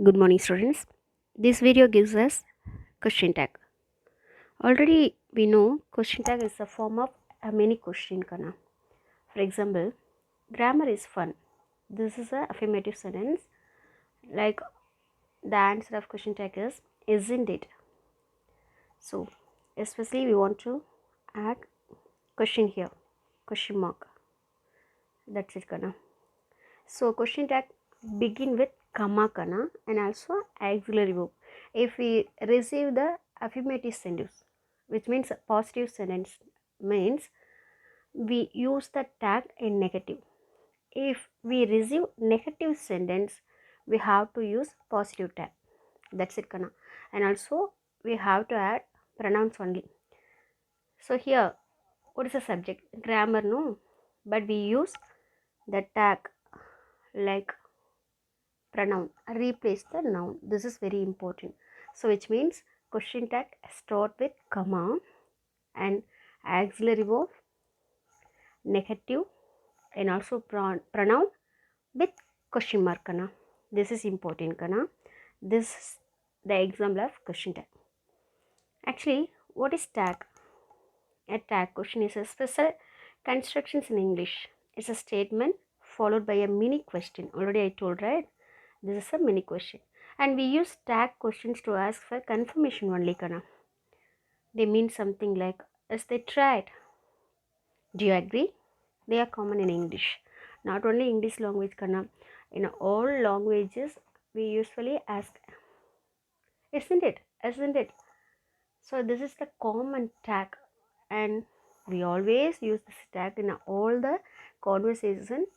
Good morning, students. This video gives us question tag. Already we know question tag is a form of a mini question kana. For example, grammar is fun. This is a affirmative sentence. Like the answer of question tag is isn't it? So especially we want to add question here, question mark. That's it kana. So question tag begin with comma kana and also auxiliary verb. If we receive the affirmative sentence, which means a positive sentence, means we use the tag in negative. If we receive negative sentence, we have to use positive tag. That's it kana. And also we have to add pronouns only. So here, what is the subject? Grammar, no, but we use the tag like pronoun, replace the noun. This is very important. So which means question tag start with comma and auxiliary verb negative and also pronoun with question mark kana. This is important kana. This is the example of question tag. Actually, what is tag? A tag question is a special constructions in English. It's a statement followed by a mini question. Already I told, right? This is a mini question. And we use tag questions to ask for confirmation only kana. They mean something like, as they tried. Do you agree? They are common in English. Not only English language kana. In all languages, we usually ask, isn't it? Isn't it? So this is the common tag, and we always use this tag in all the conversation.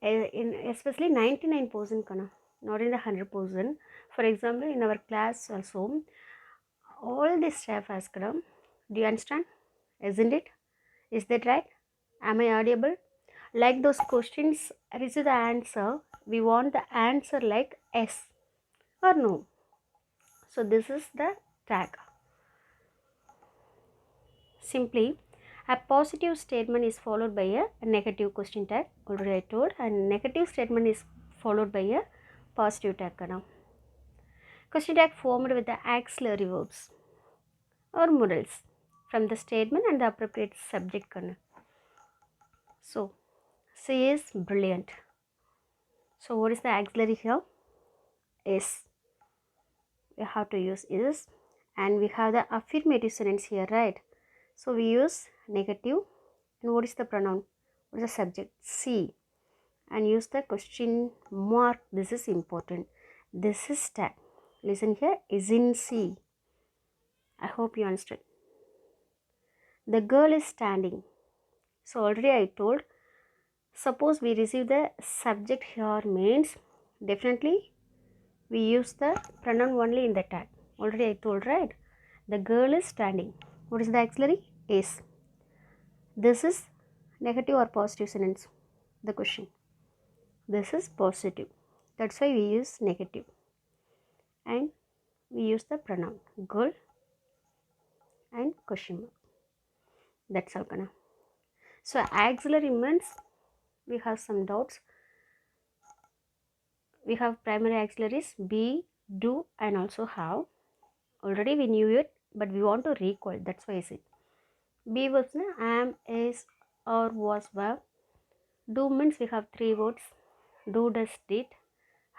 In especially 99% kana, not in the 100%. For example, in our class also, all the staff asked, do you understand? Isn't it? Is that right? Am I audible? Like those questions, receive the answer. We want the answer like yes or no. So this is the tag. Simply, a positive statement is followed by a negative question tag. Already I told, and negative statement is followed by a positive tag. Now, question tag formed with the auxiliary verbs or modals from the statement and the appropriate subject. So, she is brilliant. So, what is the auxiliary here? Is. We have to use is, and we have the affirmative sentence here, right? So, we use negative. And what is the pronoun? What is the subject? She. And use the question mark. This is important. This is tag. Listen here. Isn't she? I hope you understood. The girl is standing. So already I told. Suppose we receive the subject here means definitely we use the pronoun only in the tag. Already I told, right? The girl is standing. What is the auxiliary? Is. This is negative or positive sentence? The question. This is positive. That's why we use negative. And we use the pronoun girl and question mark. That's all kana. So auxiliary means we have some doubts. We have primary auxiliaries be, do, and also have. Already we knew it, but we want to recall. That's why I said be verbs na am, is, or was verb. Do means we have three words. Do, does, did.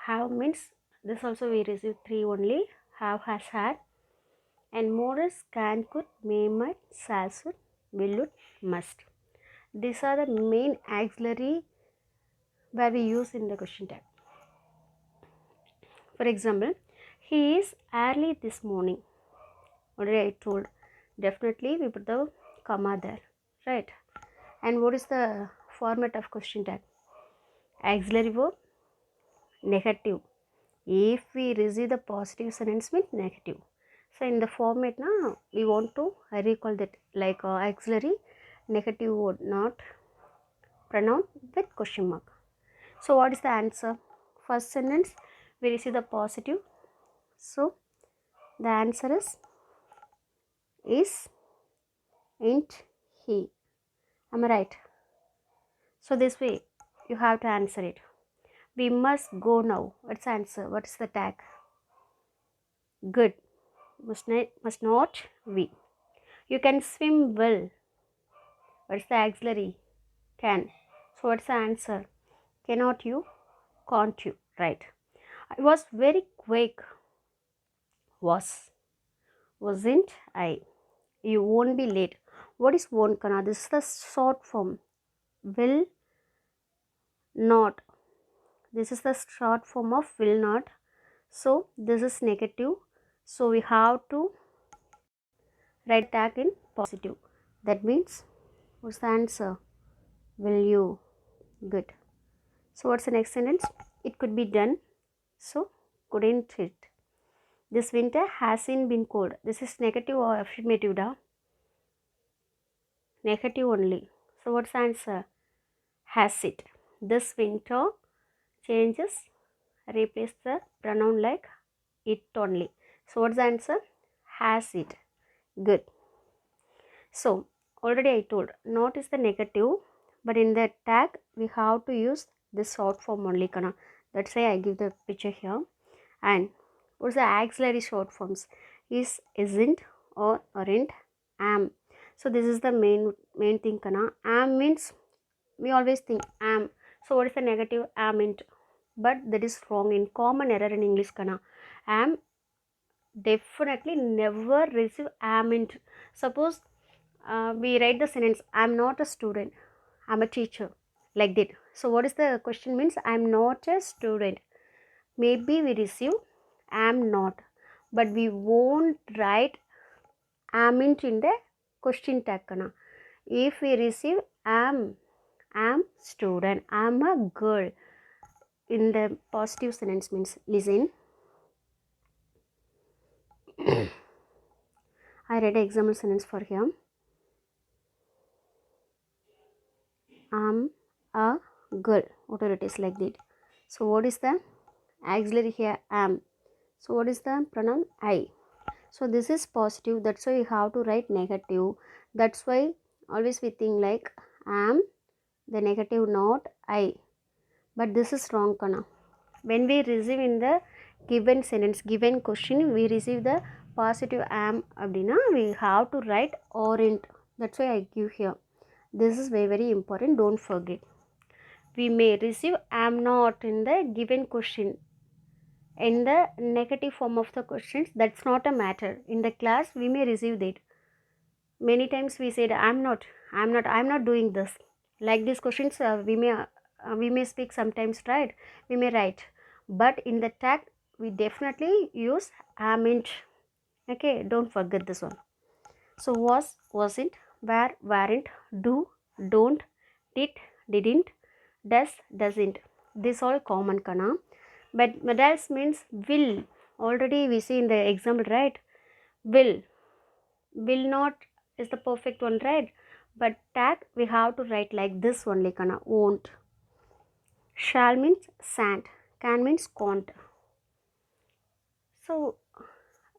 Have means this also we receive three only. Have, has, had. And more is can, could, may, might, shall, should, will, would, must. These are the main auxiliary where we use in the question tag. For example, he is early this morning. Already I told. Definitely we put the comma there, right? And what is the format of question tag? Auxiliary verb, negative. If we receive the positive sentence means negative. So in the format now we want to recall that like auxiliary negative word, not pronoun with question mark. So what is the answer? First sentence we receive the positive. So the answer is int he. Am I right? So this way you have to answer it. We must go now. What's the answer? What's the tag? Good. Must not we. You can swim well. What's the auxiliary? Can. So what's the answer? Cannot you? Can't you? Right. I was very quick. Was. Wasn't I? You won't be late. What is won't, Kana? This is the short form. Will not. This is the short form of will not. So this is negative. So we have to write tag in positive. That means what's the answer? Will you? Good. So what's the next sentence? It could be done. So couldn't it? This winter hasn't been cold. This is negative or affirmative, da? Negative only. So what's the answer? Has it. This winter changes replace the pronoun like it only. So what's the answer? Has it. Good. So already I told not is the negative, but in the tag we have to use this short form only, Kana. That's why I give the picture here. And what's the auxiliary short forms? Is, isn't, or aren't, am. So this is the main thing, Kana. Am means we always think am. So what is the negative? Amn't. But that is wrong. In common error in English, Kana. Am definitely never receive amn't. Suppose we write the sentence, I'm not a student, I'm a teacher, like that. So what is the question means? I'm not a student. Maybe we receive am not, but we won't write amn't in the question tag, Kana. If we receive am student, I'm a girl, in the positive sentence means, listen. I read example sentence for him. I'm a girl, whatever it is, like that. So what is the auxiliary here? Am. So what is the pronoun? I. So this is positive, that's why you have to write negative. That's why always we think like am, the negative not I. But this is wrong, Kana. When we receive in the given sentence, given question, we receive the positive am abdina, we have to write oran't. That's why I give here. This is very, very important. Don't forget. We may receive am not in the given question. In the negative form of the questions, that's not a matter. In the class, we may receive that. Many times we said, I'm not doing this. Like these questions, we may speak sometimes, right? We may write. But in the tag, we definitely use amn't. Okay, don't forget this one. So was, wasn't, were, weren't, do, don't, did, didn't, does, doesn't. This all common, Kana. But modals means will. Already we see in the example, right? Will not is the perfect one, right? But tag we have to write like this only, Kana. Won't. Shall means shan't. Can means can't. So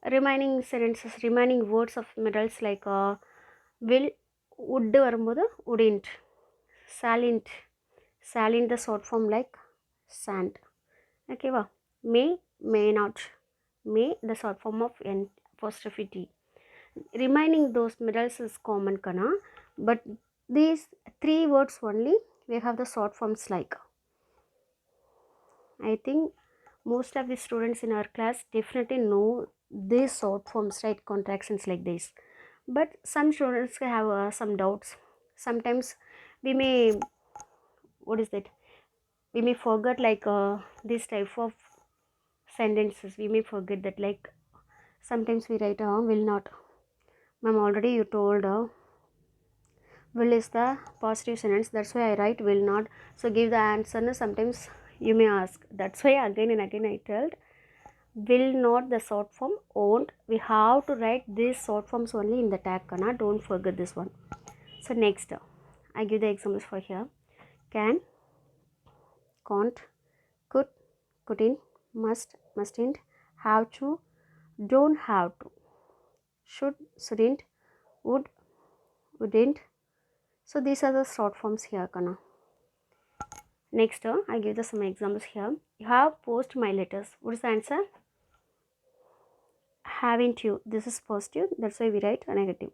remaining sentences, remaining words of modals like will, would வரும்போது wouldn't, salient, the short form like shan't. Okay, va? May not, may the short form of n apostrophe t. Remaining those middles is common, Kana, but these three words only we have the short forms like. I think most of the students in our class definitely know these short forms, right? Contractions like this. But some students have some doubts. Sometimes we may, what is that, we may forget like this type of sentences. We may forget that, like sometimes we write will not. Ma'am, already you told will is the positive sentence, that's why I write will not. So give the answer. Sometimes you may ask, that's why again and again I told will not the short form, won't. We have to write these short forms only in the tag, Kana. Don't forget this one. So next I give the examples for here. Can, can't, could, couldn't, must, mustn't, have to, don't have to, should, shouldn't, would, wouldn't. So these are the short forms here, Kana. Next, I give some examples here. You have post my letters. What is the answer? Haven't you? This is positive, that's why we write a negative.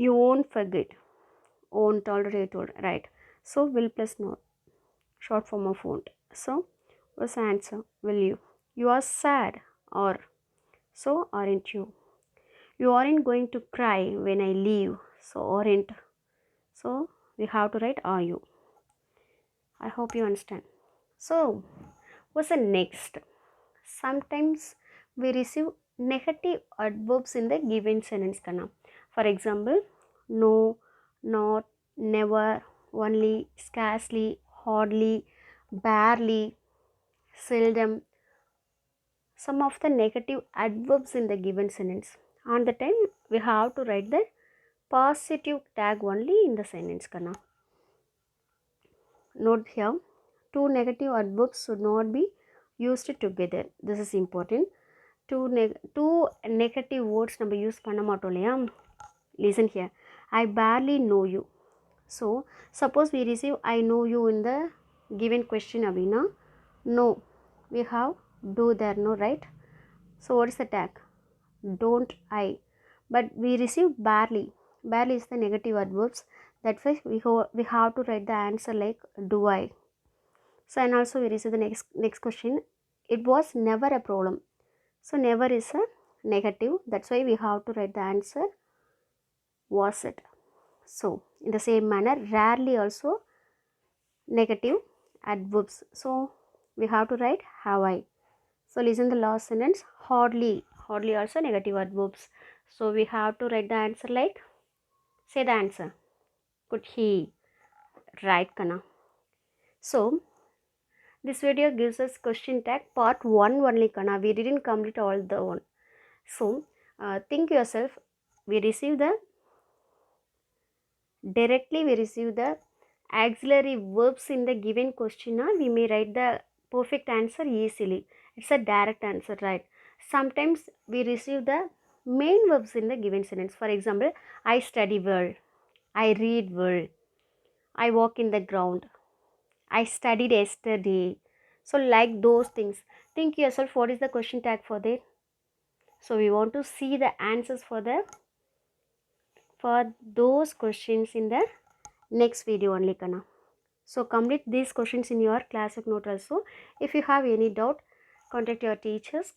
You won't forget. Won't, already I told, right? So will plus not, short form of won't. So what's the answer? Will you? You are sad, or so aren't you? You aren't going to cry when I leave, so aren't. So we have to write are you. I hope you understand. So what's the next? Sometimes we receive negative adverbs in the given sentence kana. For example, no, not, never, only, scarcely, hardly, barely, seldom. Some of the negative adverbs in the given sentence. On the time we have to write the positive tag only in the sentence kana. Note here, two negative adverbs should not be used together. This is important. Two negative words நம்ம use பண்ண மாட்டோம் இல்லையா. Listen here. I barely know you. So suppose we receive I know you in the given question அப்படின்னா no, we have do there, no, right? So what is the tag? Don't I. But we receive barely. Barely is the negative adverbs. That's why we have to write the answer like do I. So and also we receive the next question. It was never a problem. So never is a negative. That's why we have to write the answer was it. So in the same manner, rarely also negative adverbs. So we have to write have I. So listen the last sentence. Hardly. Hardly also negative adverbs. So we have to write the answer like, say the answer. Could he? Right kana. So this video gives us question tag part 1 only kana. We didn't complete all the one. So think yourself. We receive the directly we receive the auxiliary verbs in the given question, we may write the perfect answer easily. It's a direct answer, right? Sometimes we receive the main verbs in the given sentence. For example, I study well, I read well, I walk in the ground, I studied yesterday. So like those things, think yourself what is the question tag for that. So we want to see the answers for those questions in the next video only kana. So complete these questions in your classic note also. If you have any doubt, contact your teachers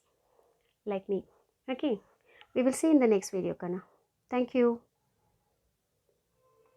like me. Okay, we will see in the next video kana. Thank you.